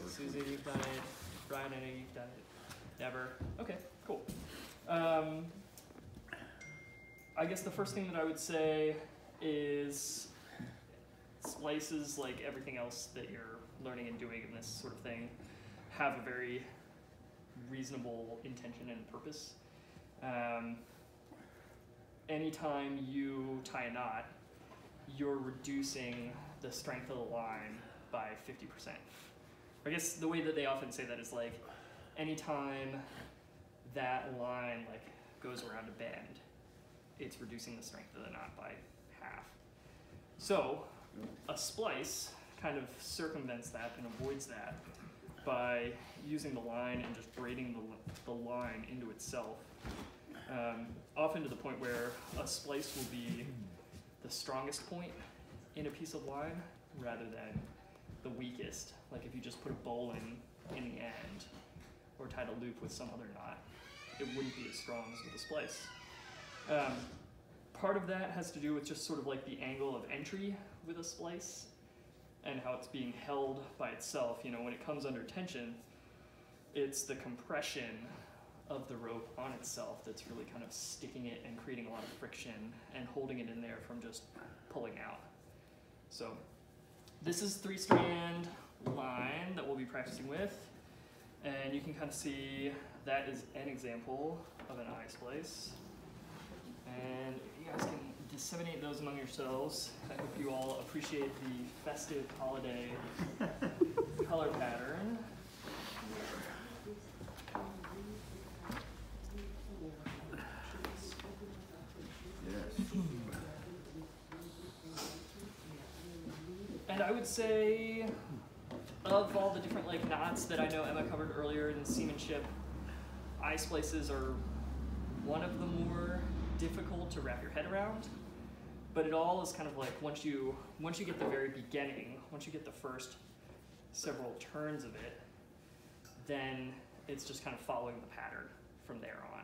Susie, you've done it. Brian, I know you've done it. Never. Okay, cool. I guess the first thing that I would say is splices, like everything else that you're learning and doing in this sort of thing, have a very reasonable intention and purpose. Anytime you tie a knot, you're reducing the strength of the line by 50%. I guess the way that they often say that is like, anytime that line like goes around a bend, it's reducing the strength of the knot by half. So a splice kind of circumvents that and avoids that by using the line and just braiding the line into itself. Often to the point where a splice will be the strongest point in a piece of line rather than the weakest. Like if you just put a bowline in the end or tied a loop with some other knot, it wouldn't be as strong as with a splice. Part of that has to do with just sort of like the angle of entry with a splice and how it's being held by itself. You know, when it comes under tension, it's the compression of the rope on itself that's really kind of sticking it and creating a lot of friction and holding it in there from just pulling out. So this is 3-strand line that we'll be practicing with, and you can kind of see that is an example of an eye splice. And you guys can disseminate those among yourselves. I hope you all appreciate the festive holiday color pattern. And I would say, of all the different like knots that I know Emma covered earlier in seamanship, eye splices are one of the more difficult to wrap your head around. But it all is kind of like once you get the very beginning, once you get the first several turns of it, then it's just kind of following the pattern from there on.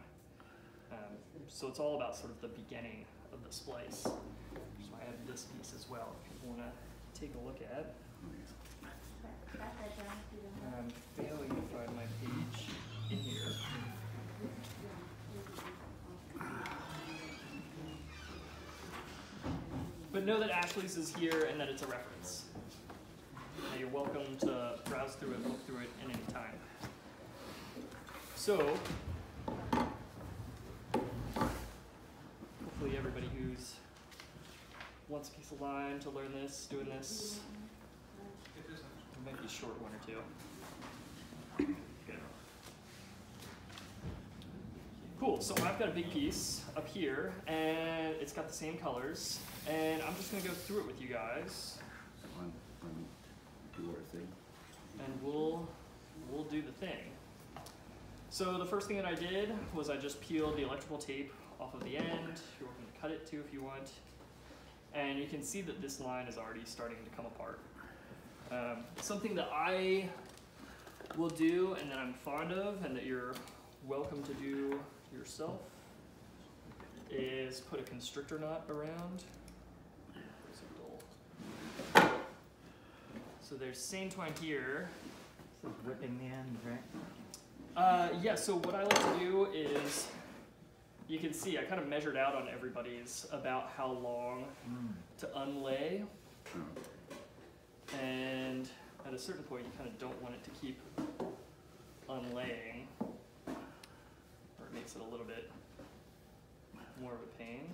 So it's all about sort of the beginning of the splice. So I have this piece as well if people want to take a look at. I'm failing to find my page in here. But know that Ashley's is here and that it's a reference. Now you're welcome to browse through it, look through it at any time. So, hopefully everybody who's wants a piece of line to learn this, doing this. There might be a short one or two. Good. Cool, so I've got a big piece up here, and it's got the same colors, and I'm just gonna go through it with you guys. Do our thing. And we'll do the thing. So the first thing that I did was I just peeled the electrical tape off of the end. You're welcome to cut it too if you want. And you can see that this line is already starting to come apart. Something that I will do and that I'm fond of and that you're welcome to do yourself is put a constrictor knot around. So there's same twine here. So whipping the ends, right? Yeah, so what I like to do is, you can see I kind of measured out on everybody's about how long to unlay. And at a certain point you kind of don't want it to keep unlaying, or it makes it a little bit more of a pain.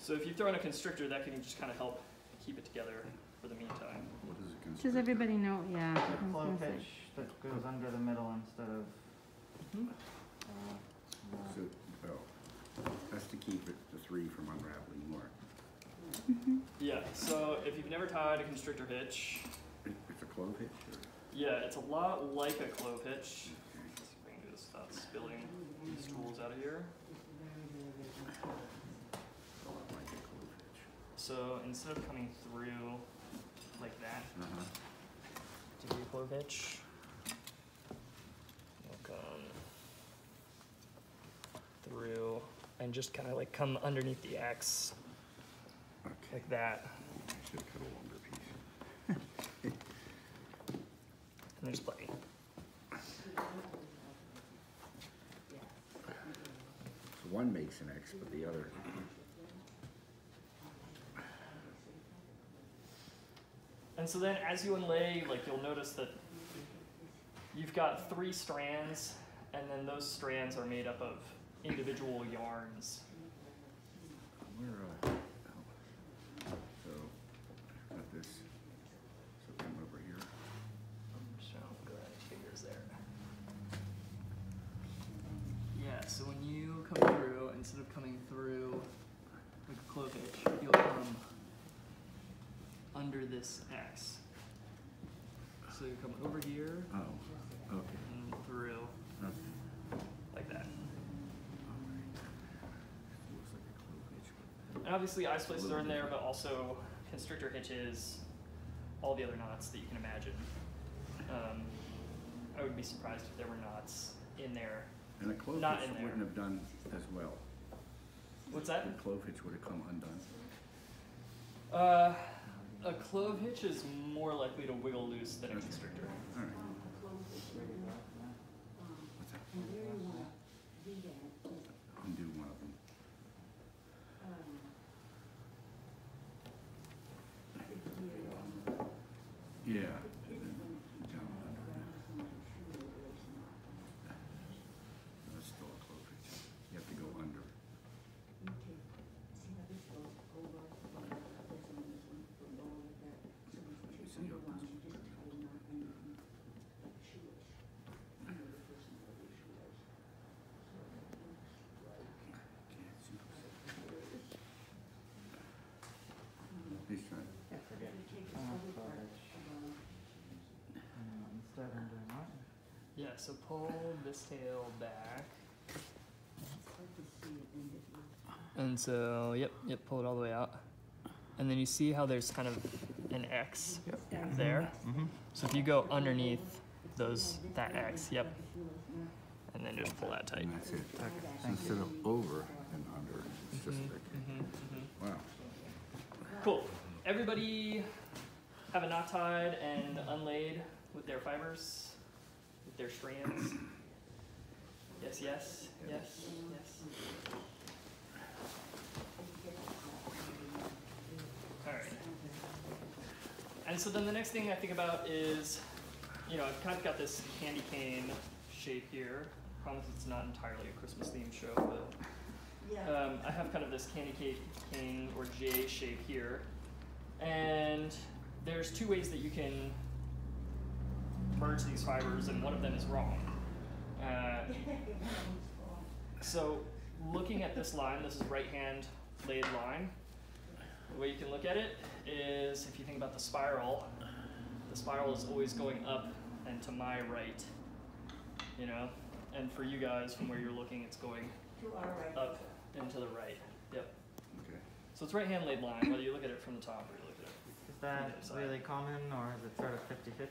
So if you throw in a constrictor, that can just kind of help keep it together for the meantime. What is a constrictor? Does everybody know? Yeah. The clove hitch that goes under the middle instead of. So, that's to keep it, the three from unraveling more. Yeah, so if you've never tied a constrictor hitch, It's a clove hitch? Or? yeah, it's a lot like a clove hitch. Let's see if I can do this without spilling these tools out of here. A lot like a clove hitch. So instead of coming through like that, to do a clove hitch, you'll come through and just kind of like come underneath the X, like that. I should cut a longer piece. one makes an X, but the other. And so then as you unlay, like you'll notice that you've got 3 strands, and then those strands are made up of individual yarns. So, got this. So come over here. So go ahead, fingers there. Yeah, so when you come through, instead of coming through like a clove hitch, you'll come under this X. So you come over here Oh, okay. and through Okay. like that. Looks like a clove hitch. And obviously eye splices are in there, but also constrictor hitches, all the other knots that you can imagine. I would be surprised if there were knots in there. And a clove Not hitch in there. wouldn't have done as well. What's that? The clove hitch would have come undone. A clove hitch is more likely to wiggle loose than a constrictor. All right. What's that? Undo one of them. Yeah. That's still a clove hitch. You have to go under. See how this- He's trying. Yeah, forget. Instead I'm doing what? Yeah, so pull this tail back. And so, yep, pull it all the way out. And then you see how there's kind of an X there? Mm-hmm. So if you go underneath that X, yep, and then just pull that tight. And that's it. Okay, So thank instead you. of over and under, it's just like, wow. Cool. Everybody have a knot tied and unlaid with their fibers, with their strands? Yes, yes, yes, yes. All right. And so then the next thing I think about is, I've kind of got this candy cane shape here. I promise it's not entirely a Christmas themed show, but I have kind of this candy cane or J shape here. And there's 2 ways that you can merge these fibers, and one of them is wrong. So looking at this line, this is right-hand laid line. The way you can look at it is, if you think about the spiral is always going up and to my right, and for you guys, from where you're looking, it's going up and to the right. Yep. Okay. So it's right-hand laid line, whether you look at it from the top or you look at it. Is that really common, or is it sort of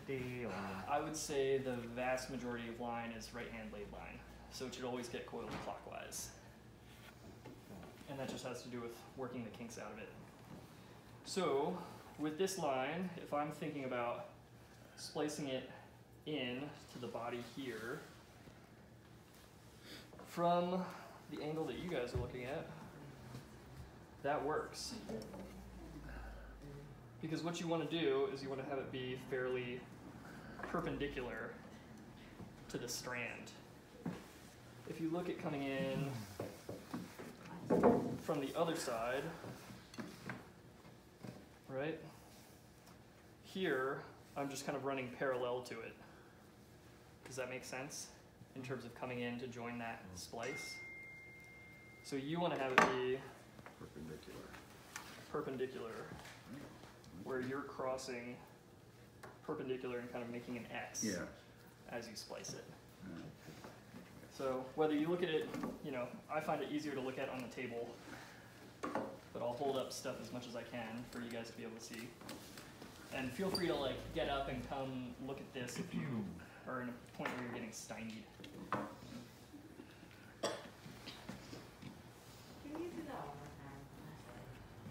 50-50, or? I would say the vast majority of line is right-hand laid line, so it should always get coiled clockwise. And that just has to do with working the kinks out of it. So with this line, if I'm thinking about splicing it in to the body here, from the angle that you guys are looking at, that works. Because what you want to do is you want to have it be fairly perpendicular to the strand. If you look at coming in from the other side, right? Here, I'm just kind of running parallel to it. Does that make sense? In terms of coming in to join that splice? So you want to have it be perpendicular, where you're crossing perpendicular and kind of making an X as you splice it. So whether you look at it, I find it easier to look at on the table, but I'll hold up stuff as much as I can for you guys to be able to see. And feel free to get up and come look at this if you are in a point where you're getting stymied.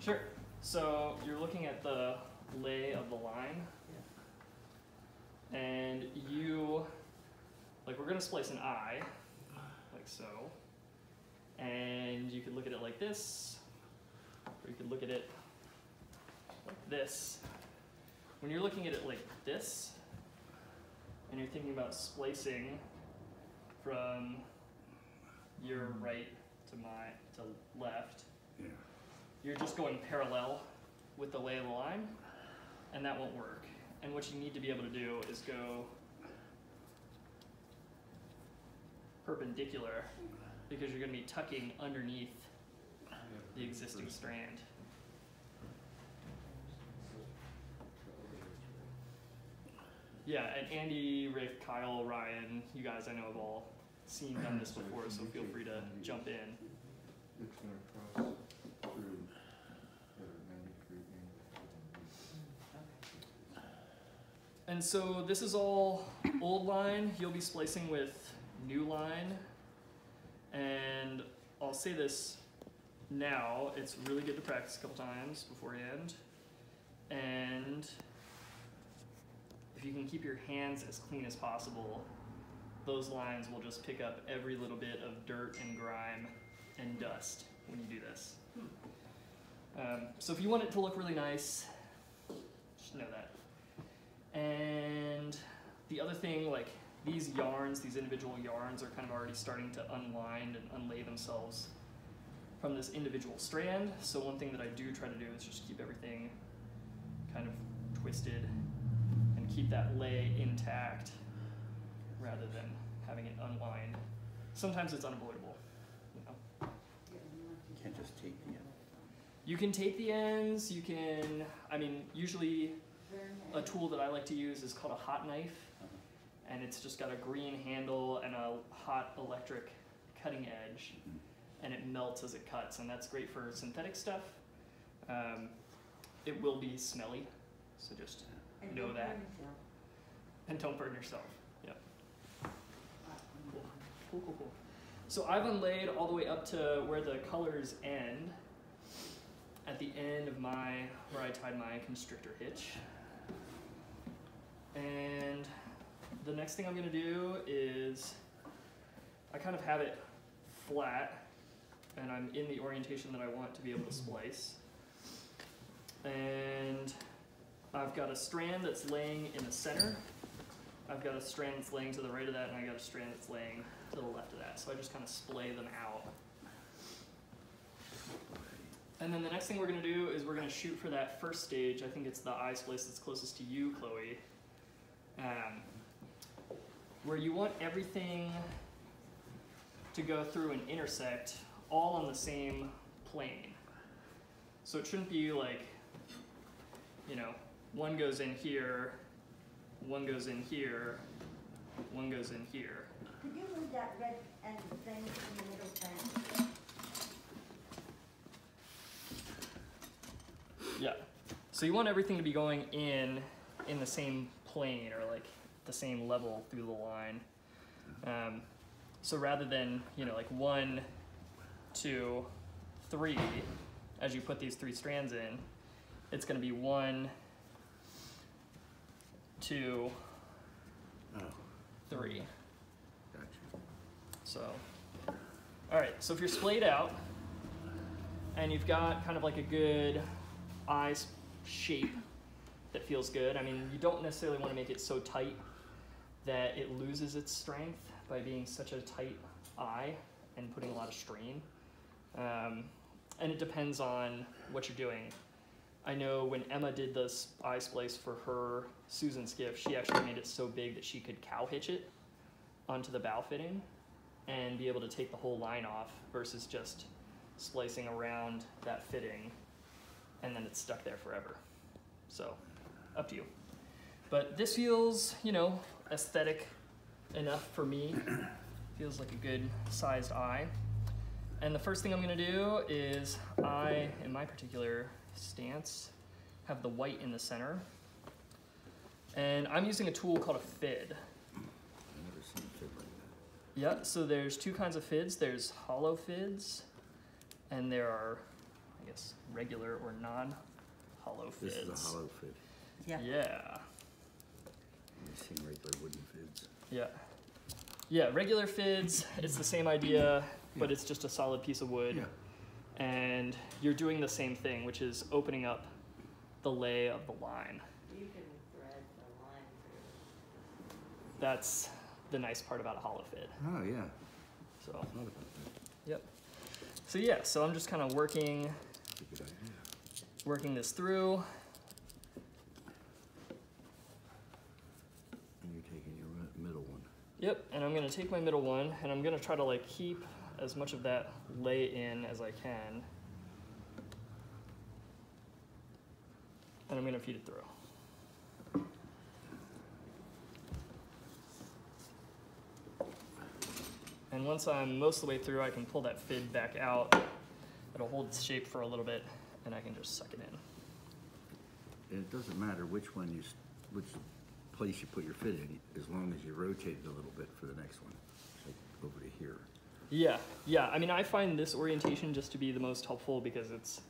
Sure. So you're looking at the lay of the line, and we're gonna splice an eye, like so, And you could look at it like this, or you could look at it like this. When you're looking at it like this, and you're thinking about splicing from your right to left, Yeah. you're just going parallel with the lay of the line, and that won't work. And what you need to be able to do is go perpendicular, because you're going to be tucking underneath the existing strand. Yeah, and Andy, Rick, Kyle, Ryan, you guys I know have all done this before, so feel free to jump in. It's gonna cross through the 90-degree angle. And so this is all old line. You'll be splicing with new line. And I'll say this now, it's really good to practice a couple times beforehand. And if you can keep your hands as clean as possible, those lines will just pick up every little bit of dirt and grime and dust when you do this. So if you want it to look really nice, just know that. And the other thing, like these yarns, these individual yarns are kind of already starting to unwind and unlay themselves from this individual strand. So one thing that I do try to do is just keep everything kind of twisted and keep that lay intact rather than having it unwind. Sometimes it's unavoidable, you know. You can't just take the end. You can tape the ends, you can, I mean, usually a tool that I like to use is called a hot knife, and it's just got a green handle and a hot electric cutting edge, and it melts as it cuts, and that's great for synthetic stuff. It will be smelly, so just know that. And don't burn yourself. Yep. Cool. So I've unlaid all the way up to where the colors end, at the end of where I tied my constrictor hitch. And the next thing I'm gonna do is, I kind of have it flat, and I'm in the orientation that I want to be able to splice. And I've got a strand that's laying in the center. I've got a strand that's laying to the right of that, and I got a strand that's laying to the left of that. So I just kind of splay them out. And then the next thing we're gonna do is we're gonna shoot for that first stage. I think it's the eye splice that's closest to you, Chloe. Where you want everything to go through and intersect all on the same plane. So it shouldn't be like, you know, one goes in here, one goes in here, one goes in here. Could you move that red end thing in the middle thing? Yeah. So you want everything to be going in the same plane, or like the same level through the line. So rather than, you know, like 1, 2, 3, as you put these 3 strands in, it's going to be 1, 2, 3. Gotcha. So, all right, so if you're splayed out and you've got kind of like a good eye shape that feels good, I mean, you don't necessarily want to make it so tight that it loses its strength by being such a tight eye and putting a lot of strain. And it depends on what you're doing. I know when Emma did this eye splice for her Susan skiff, she actually made it so big that she could cow hitch it onto the bow fitting and be able to take the whole line off versus just splicing around that fitting and then it's stuck there forever. So, up to you. But this feels, you know, aesthetic enough for me. Feels like a good sized eye. And the first thing I'm gonna do is I, in my particular stance, have the white in the center. And I'm using a tool called a fid. I've never seen a fid like that. Yeah, so there's 2 kinds of fids. There's hollow fids, and there are, I guess, regular or non-hollow fids. This is a hollow fid. Yeah. I've seen regular wooden fids. Yeah. Yeah, regular fids, it's the same idea. but Yeah. it's just a solid piece of wood. Yeah. And you're doing the same thing, which is opening up the lay of the line. You can thread the line through. That's the nice part about a hollow fit. Oh, yeah. So, Thought about that. yep. So yeah, so I'm just kind of working That's a good idea. this through. And you're taking your middle one. Yep, and I'm gonna take my middle one, and I'm gonna try to like keep as much of that lay in as I can. And I'm gonna feed it through. And once I'm most of the way through, I can pull that fid back out. It'll hold its shape for a little bit, and I can just suck it in. And it doesn't matter which which place you put your fit in, as long as you rotate it a little bit for the next one, like over to here. Yeah. I mean, I find this orientation just to be the most helpful because it's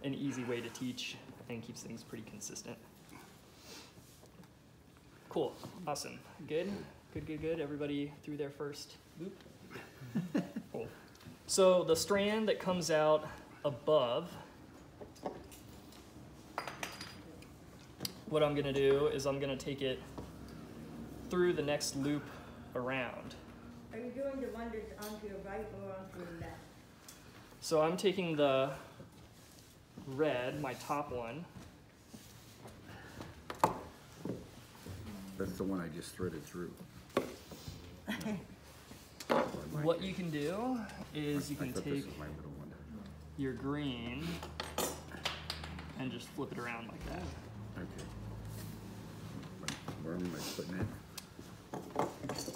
an easy way to teach and keeps things pretty consistent. Cool, awesome, good. Everybody through their first loop? Cool. So the strand that comes out above, what I'm gonna do is I'm gonna take it through the next loop around. Are you doing the one that's onto your right or onto your left? So I'm taking the red, my top one. That's the one I just threaded through. What you can do is you I can thought this take was my middle one. your green and just flip it around like that. Okay. Where am I putting it? Oh, there's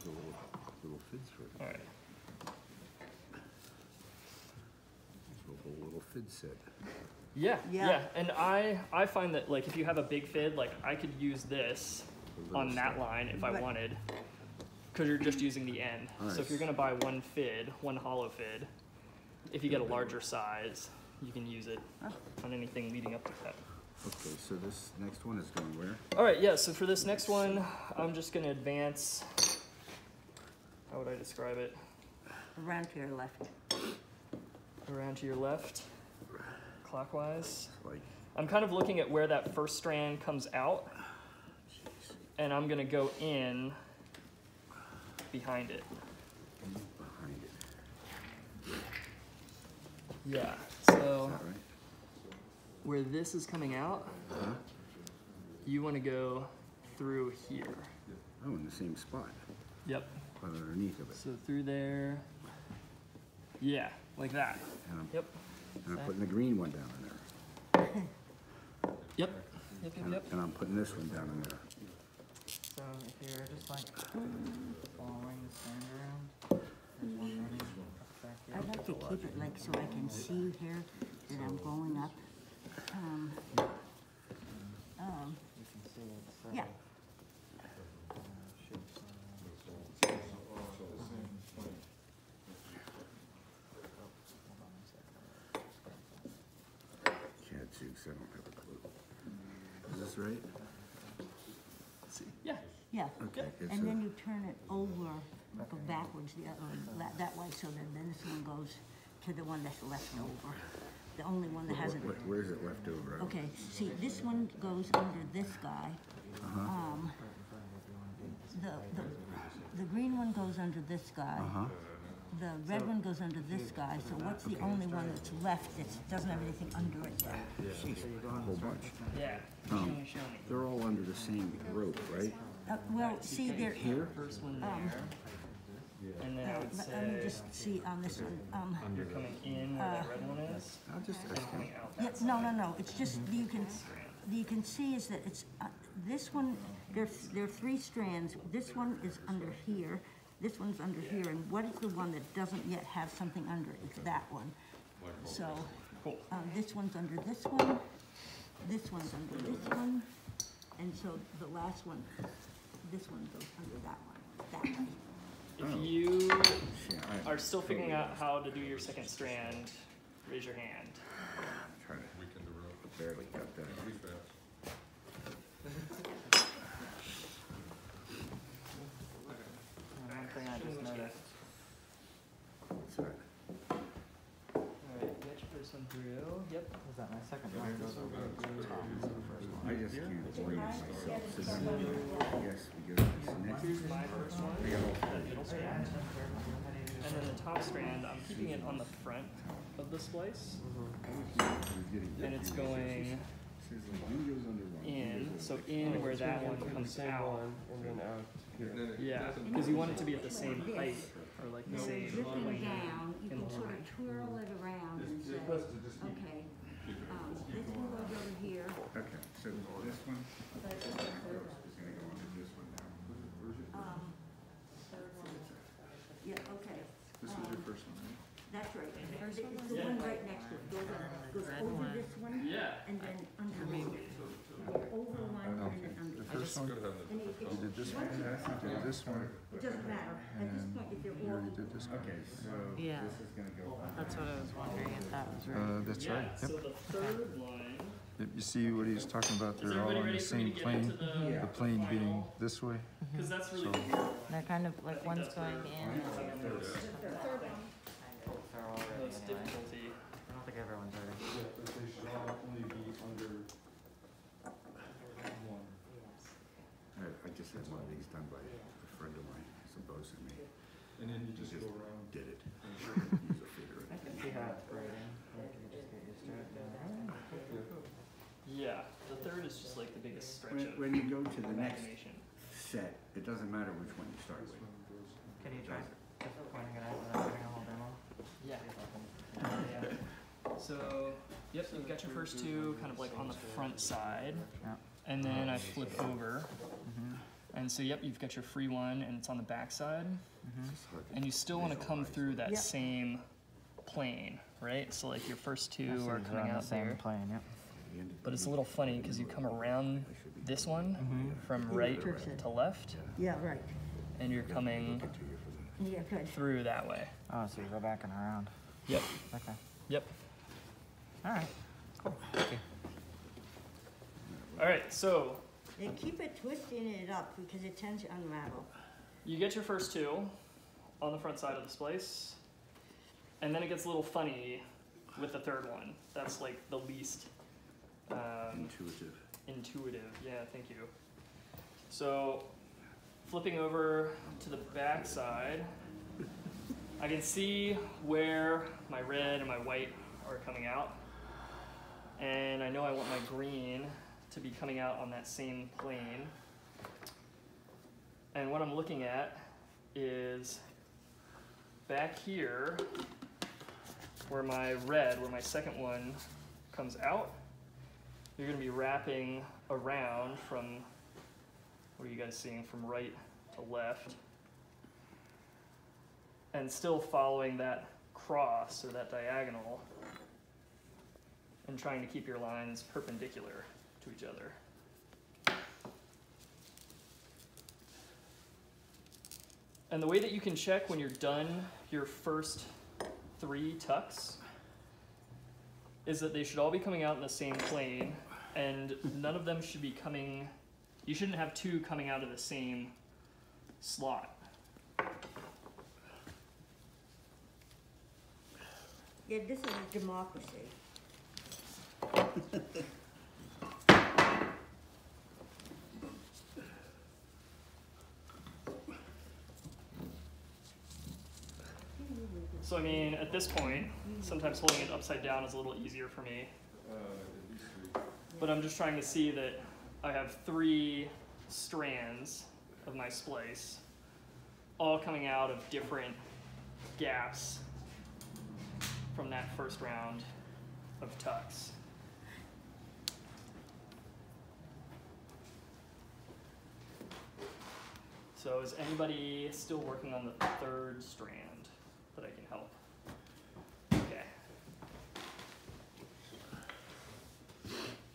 a little fids for it. All right. A little fid set. Yeah. And I find that like if you have a big fid, like I could use this on that line if I Right. wanted, because you're just using the end. So if Nice. you're gonna buy one fid, one hollow fid, if you get a larger size, you can use it on anything leading up to that. Okay, so this next one is going where? All right, yeah, so for this next one, I'm just gonna advance, how would I describe it? Around to your left. Around to your left, clockwise. Like, I'm kind of looking at where that first strand comes out, jeez, and I'm gonna go in behind it. behind it. Yeah, Is so that right? where this is coming out, Huh? you wanna go through here. Oh, in the same spot, Yep, but underneath of it. so through there, yeah, like that. And I'm, Yep, and I'm putting the green one down in there. yep. And I'm putting this one down in there. So if you're just like following the strand around, there's one running back here. I'd like to keep it like so I can see here that I'm going up. You can see it's Yeah. Gadzooks, I don't have a clue. Is this right? Let's see. Yeah. Yeah. Okay, it's And a, then you turn it over, go backwards the other, that way, so that then this one goes to the one that's left over. The only one that hasn't. where's it left over? Okay, see, this one goes under this guy. The green one goes under this guy. The red one goes under this guy, so what's the only one that's left that doesn't have anything under it yet? Jeez, a whole bunch. Yeah. Um, Show me. They're all under the same rope, right? Well, see, there, Here? First one there. And then I would let me say just see on this one, you're coming in where that red one is, I'll just, and coming out yeah, that no, it's just, you can see is that it's, this one, there are three strands. This one is under here, this one's under here, and what is the one that doesn't yet have something under it? It's that one. So, Cool. this one's under this one, this one's under this one, and so the last one, this one goes under that one, that way. If you yeah, I are still figuring out how to do your second strand, raise your hand. try to, I barely got that. And one thing I just noticed through. Yep. Is that my second one? Goes over the top. So the first one. I just can't believe myself. So then, yes, we go to this next. Here's my first one. I got all That three. middle strand. And then the top strand, I'm keeping it on the front of the splice. And it's going in, so in where that one comes out. And then out here. Yeah, because you want it to be at the same height, or like the Now, same dripping plane. down, you in can sort line. of twirl it around and say, okay, this one goes over here. Okay, so this one is gonna go under this one now. Third one. Yeah, okay. This was your first one, right? That's right. It's the one right next to it. Goes over this one Yeah. and then under this one. Over one and then under. The first one? And You did this one? You did this one. it doesn't matter. At this point, if You they're all already did this one. Okay, so Yeah. this is gonna go under. That's what I was wondering if that was right. That's Yeah, right. so the third line. Yep. You see what he's talking about? Is They're all everybody on ready the for me same to get plane. into The plane being this way. Because that's really So- cool. They're kind of like think one's that's going where- in. That's like the most They're all ready most anyway. difficulty. I don't think everyone's ready. Yeah, but they should all only be under one. I just had one of these done by a friend of mine, supposed to me. And then you just go around. Did it. He's a figure. I can see how it's braiding. Like you just get used to it. Yeah, the third is just like the biggest stretch of When you go to the next imagination. set, it doesn't matter which one you start This with. one goes. Can you try just pointing it out without doing a whole demo? Yeah. See if I can- Yeah. So, yep, you've got your first two kind of like on the front side. Yeah. And then I flip over. And so, yep, you've got your free one and it's on the back side. It's hard to And you still want to come through that Yep. same plane, right? So, like your first I two see are they're coming on the out same there. plane, yep. But it's a little funny because you come around this one from right to left, Yeah, right. and you're coming Yeah, good. through that way. Oh, so you go back and around. Yep, Okay. yep. All right. Cool. Thank you. All right, so They keep it twisting it up because it tends to unravel. you get your first two on the front side of the splice, and then it gets a little funny with the third one. That's like the least intuitive. Yeah, thank you. So flipping over to the back side, I can see where my red and my white are coming out, and I know I want my green to be coming out on that same plane. And what I'm looking at is back here where my red, where my second one comes out, you're going to be wrapping around from, what are you guys seeing, from right to left, and still following that cross or that diagonal and trying to keep your lines perpendicular to each other. And the way that you can check when you're done your first 3 tucks is that they should all be coming out in the same plane, and none of them should be coming, you shouldn't have 2 coming out of the same slot. Yeah, this is a democracy. So I mean, at this point, sometimes holding it upside down is a little easier for me, At least 3. but I'm just trying to see that I have 3 strands of my splice, all coming out of different gaps from that first round of tucks. So is anybody still working on the 3rd strand that I can help? Okay.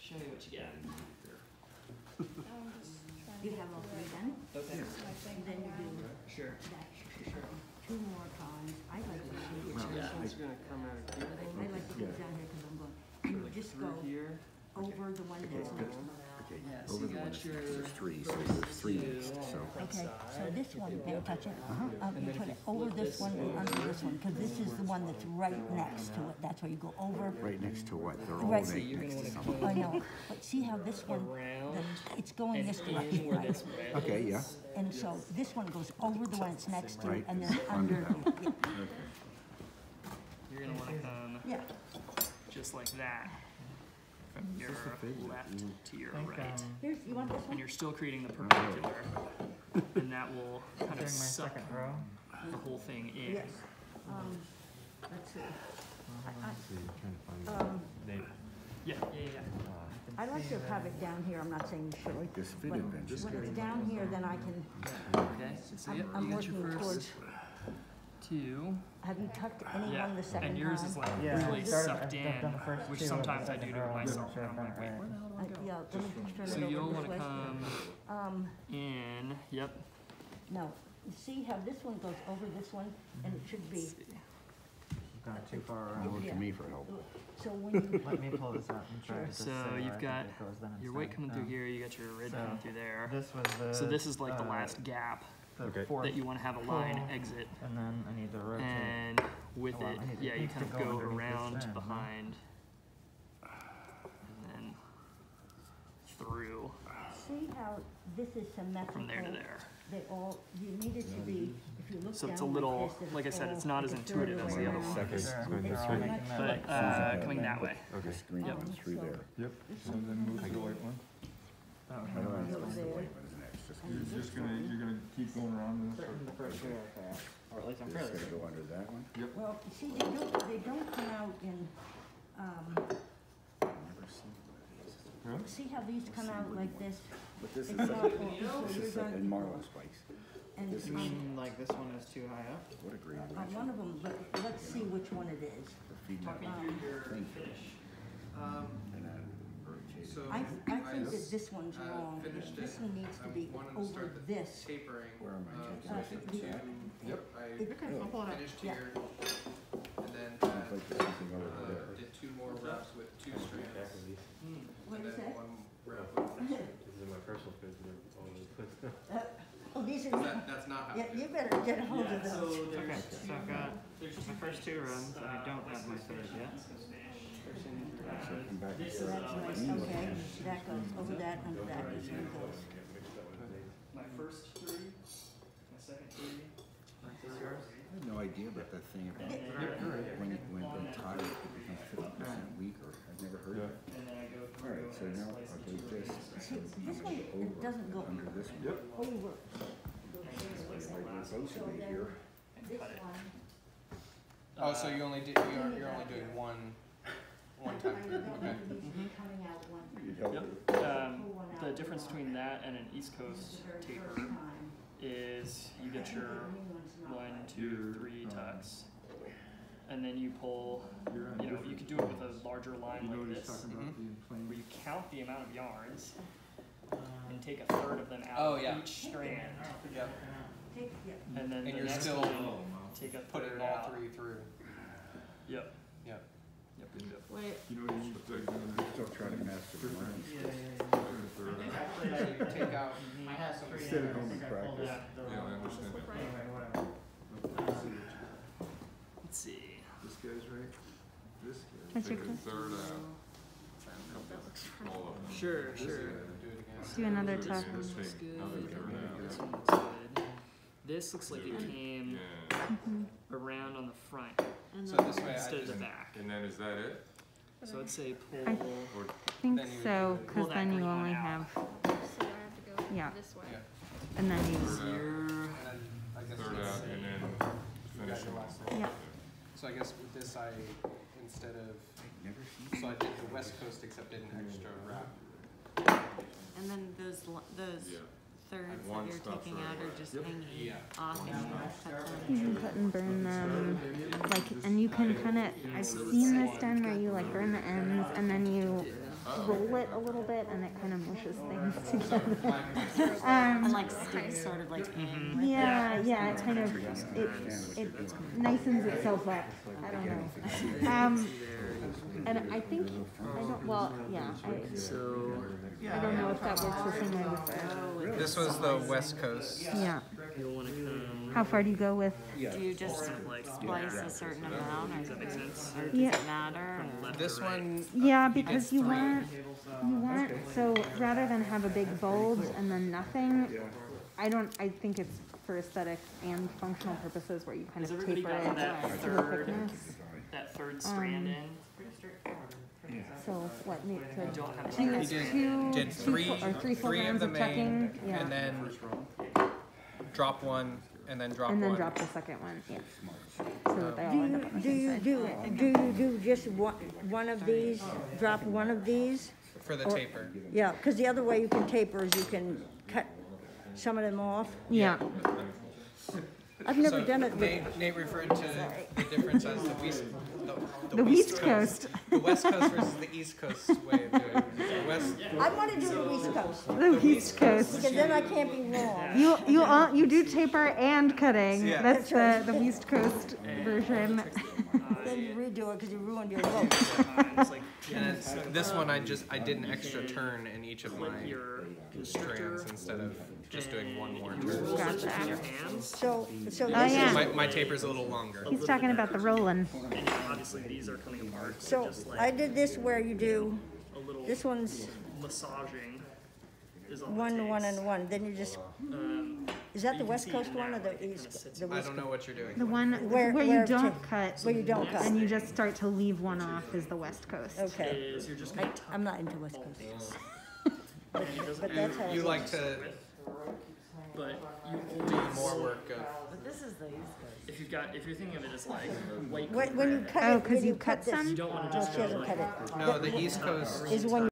Show me what you got. You have all 3 done? Okay. And then you do Sure. that 2 more times. I like to do it. Yeah. I like to go down here because I'm going, you just go Through here. over the one that's next. Okay, Yeah, so over you the one got your There's three, so there's three next, so. Okay, so this one, you touch it, you put it over this one and under this one, because this is the one that's right next to it. That's where you go over. Right next to what? They're all Right. right You're next gonna to wanna something. I know, but see how this one, around it's going and this in direction, where right? this red Okay, yeah. is. And so this one goes over the one it's next to, Right, and then under under. that one. Yeah, You're gonna wanna come yeah. just like that. From your left to your I think, right. Here's, you want this And one? you're still creating the perpendicular. And that will kind during my of suck second row. the whole thing in. Yes. Let's see. Yeah, yeah, yeah. I'd like to have it down here, I'm not saying you I should. like this fit But adventure. when it's down here, then I can, Okay, so yep, I'm you got your working first towards, two. have you tucked any Yeah, one the second time? and yours is like Yeah, really I've started- sucked I've done the in, first which two of the sometimes I do second to row. I'm myself. not sure And I've I'm done like, it wait, right. where the hell do I go? Yeah, let me just turn So it you'll over want this to way. come in. Yep. No, you see how this one goes over this one, and it should be, Let's see. You've gone too far Don't around. look to me for help. so when you, Let me pull this out and try Sure. to just So say where I you've think got it goes then your white instead. coming through here. You got your red so coming through there. This was the. So this is like the last gap the fourth, that you want to have a line pull. exit. and then I need to rotate. And with Well, it, I need to- yeah, it you needs kind to of go go underneath this around strand, huh? behind and then through see how this is symmetrical? from there to there. They all, you need it to be, if you look So down it's a like little, this, then like I said, all it's not as like a third intuitive of as the the way other around. one. Sure, It's they're very all making much that But like coming that way. Okay. Screen Yep. comes through there. Yep, so then move to the white one. Oh, I don't no, know it's what's the there. white one is next. Just And You're this just gonna, one- you're gonna keep going around in this in the first row, okay. Or at least I'm This fairly is sure. gonna go under that one. Well, see, they don't come out in, I've never seen one of these. see how these come out like this? But this It's is not, like, so this you're is like, going, and Marlin spikes. and this You is- mean like this one is too high up? What a great on adventure. one of them, but let's see which one it is. The feeding Talk me that through your thing. finish. And then rotate it. So I think that this one's uh, wrong. finished This it. one needs to I be wanted to over start the this. tapering. Where am I taking Uh, it? To, Yep. I I'll pull it out. finished Yeah. here, and then Sounds like there's something over there. did two more reps with two strands, What and is then that? one rep with one strand. Oh, these are, That's not how yeah, to do you it. better get a hold Yeah, of so those. there's Okay, two, so I've got there's my first two runs, and I don't have my third yet. So come back. This So is that's nice, okay, that goes over that, under that, this one goes. my first three, my second three, my third I have no idea about that thing about when tire becomes 50% weaker. I've never heard of it. and then I go All through right, so and now splice I'll the do two this. rings. See, this one, it doesn't go Under this one. Yep. over. Splice the Like we're last supposed to be here. and This cut it. one, Oh, so you only did, you're only doing one I time don't through, okay. need to be coming out one. You'd help Yep. it. Pull one The out difference one. between that and an East This Coast is the very taper first time. is you get I your think the new one's not one, right. two, three tucks, and then you pull. You're on You know, you could do it with a larger You line know like what he's this, talking about, being where plain. you count the amount of yarns and take a third of them out Oh, of yeah. each strand, Yep, Take, yeah. and then And the you're next still one take a putting third all out. three through, Yep. yep. Yep. Yep. Wait, You know what you used to do? Still trying to master the lines. So you take out some Instead of home and practice. Yeah, I understand that. Anyway, whatever. Let's see. This guy's right, this guy's. What's your Take a clue? third out. All of them. Sure, sure. do it again. Do another This tuck. one looks Take good. another third This out. one looks good. This looks like it came Yeah, around on the front So this way I instead of just, the back. and then is that it? So I'd say pull. I- Or I think Then you would so, do because that then you green one only out. have, So I have to go Yeah. this way. yeah, and then you, third out, Here. and then I guess third let's out, say and then you finish got them your off. last one. yeah. So I guess with this I, instead of, Never seen so I did the west coast except did an extra wrap. And then those Yeah. thirds And that one you're stops taking right out away. are just Yep. hanging Yeah. off and you just cut them. You can cut and burn them, like, and you can kind of, I've seen this done where you like burn the ends and then you roll it a little bit and it kind of mushes things together. And like sticks sort of like hang with Yeah, it kind of, it nicens itself up, I don't know. And I think, I don't, well, yeah, So I don't know if that works the same way with the, This was the West Coast. yeah. you'll want to come. How far do you go with? Do you just Like, splice a certain amount, or does that make sense? does Yeah. it matter? Left This or right? one, Yeah, because you want, so rather than have a big bulge and then nothing, I think it's for aesthetic and functional purposes where you kind Has of everybody taper gotten it that to the third, thickness. that third strand in? So what, Nate said, Don't have two, he did, two, did three, or three full three of rounds the of main, tucking, yeah, and then drop one, and then drop and then one. drop the second one, yeah. So that they all end up on the Do same you side. do you do just one of these, drop one of these? For the Or- taper. Yeah, because the other way you can taper is you can cut some of them off. Yeah, I've never So done it with, Nate referred to the difference as the West Coast. The West Coast versus the East Coast way of doing it. The West, I want to do the East Coast, The East Coast. because then I can't be wrong. You do taper and cutting. Yeah. That's the East Coast version. Then you redo it because you ruined your look. It's like and this one I did an extra turn in each of my your strands instead of just doing one more turn. roll it between Gotcha. your hands, So this Oh, yeah. is, My taper's a little longer. He's talking about the rolling. and obviously these are coming apart. so just like I did this where you do, a little this one's massaging is all one, it one, takes. and one. Then you just, Um, is that you the can West see Coast now, one or like, the it kinda East? sits The I West, don't know what you're doing. The one Where- where where you don't to- cut where you don't cut. and you just start to leave one off is the West Coast. Okay. is you're just gonna tuck I'm not into West Coast, and it doesn't but that's how You it like to but you do always more work of. But this is the East Coast. if you're thinking of it as like white When you red, cut Oh, it, 'cause when you you cut cut this, some? you don't want to no, just she go hasn't like cut it, No, the East Coast. is when